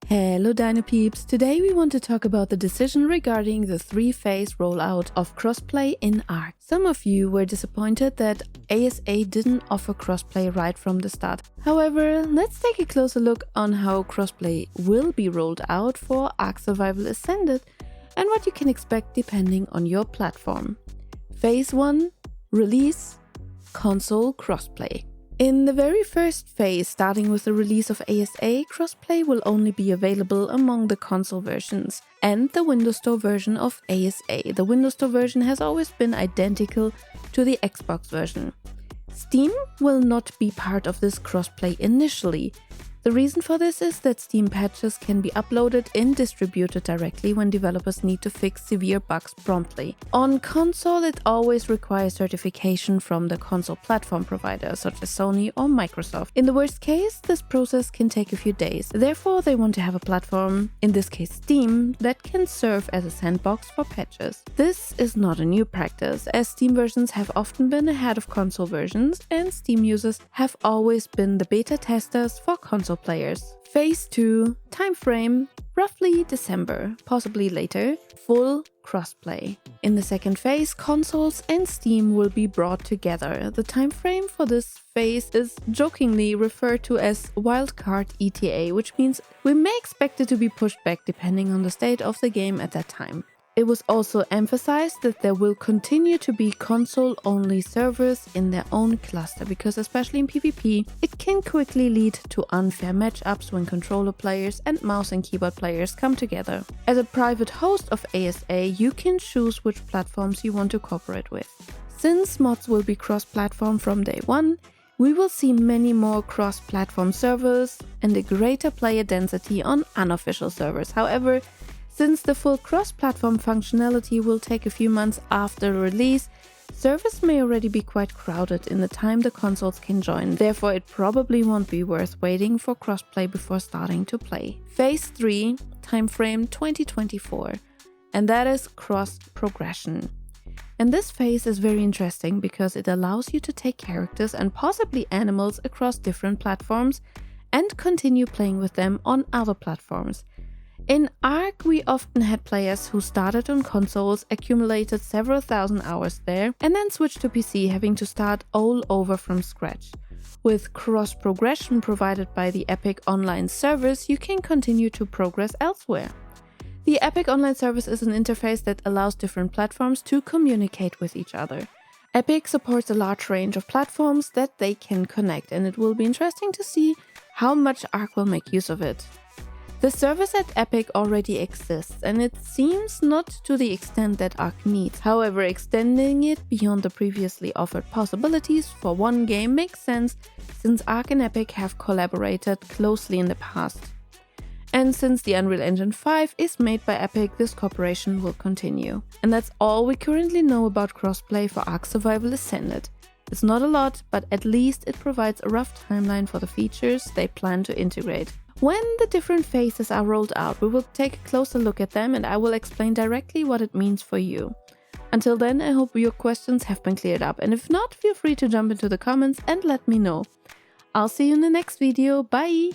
Hello Dino Peeps! Today we want to talk about the decision regarding the 3-phase rollout of crossplay in ARK. Some of you were disappointed that ASA didn't offer crossplay right from the start. However, let's take a closer look on how crossplay will be rolled out for ARK Survival Ascended and what you can expect depending on your platform. Phase 1: Release Console Crossplay. In the very first phase, starting with the release of ASA, crossplay will only be available among the console versions and the Windows Store version of ASA. The Windows Store version has always been identical to the Xbox version. Steam will not be part of this crossplay initially. The reason for this is that Steam patches can be uploaded and distributed directly when developers need to fix severe bugs promptly. On console, it always requires certification from the console platform provider, such as Sony or Microsoft. In the worst case, this process can take a few days. Therefore, they want to have a platform, in this case Steam, that can serve as a sandbox for patches. This is not a new practice, as Steam versions have often been ahead of console versions, and Steam users have always been the beta testers for console players. Phase 2, timeframe, roughly December, possibly later, full crossplay. In the second phase, consoles and Steam will be brought together. The timeframe for this phase is jokingly referred to as wildcard ETA, which means we may expect it to be pushed back depending on the state of the game at that time. It was also emphasized that there will continue to be console-only servers in their own cluster, because especially in PvP, it can quickly lead to unfair matchups when controller players and mouse and keyboard players come together. As a private host of ASA, you can choose which platforms you want to cooperate with. Since mods will be cross-platform from day one, we will see many more cross-platform servers and a greater player density on unofficial servers. However, since the full cross-platform functionality will take a few months after release, servers may already be quite crowded in the time the consoles can join. Therefore, it probably won't be worth waiting for crossplay before starting to play. Phase 3, timeframe 2024, and that is cross-progression. And this phase is very interesting because it allows you to take characters and possibly animals across different platforms and continue playing with them on other platforms. In ARK, we often had players who started on consoles, accumulated several thousand hours there, and then switched to PC, having to start all over from scratch. With cross-progression provided by the Epic Online service, you can continue to progress elsewhere. The Epic Online service is an interface that allows different platforms to communicate with each other. Epic supports a large range of platforms that they can connect, and it will be interesting to see how much ARK will make use of it. The service at Epic already exists, and it seems not to the extent that ARK needs. However, extending it beyond the previously offered possibilities for one game makes sense, since ARK and Epic have collaborated closely in the past. And since the Unreal Engine 5 is made by Epic, this cooperation will continue. And that's all we currently know about crossplay for ARK Survival Ascended. It's not a lot, but at least it provides a rough timeline for the features they plan to integrate. When the different phases are rolled out, we will take a closer look at them and I will explain directly what it means for you. Until then, I hope your questions have been cleared up, and if not, feel free to jump into the comments and let me know. I'll see you in the next video. Bye!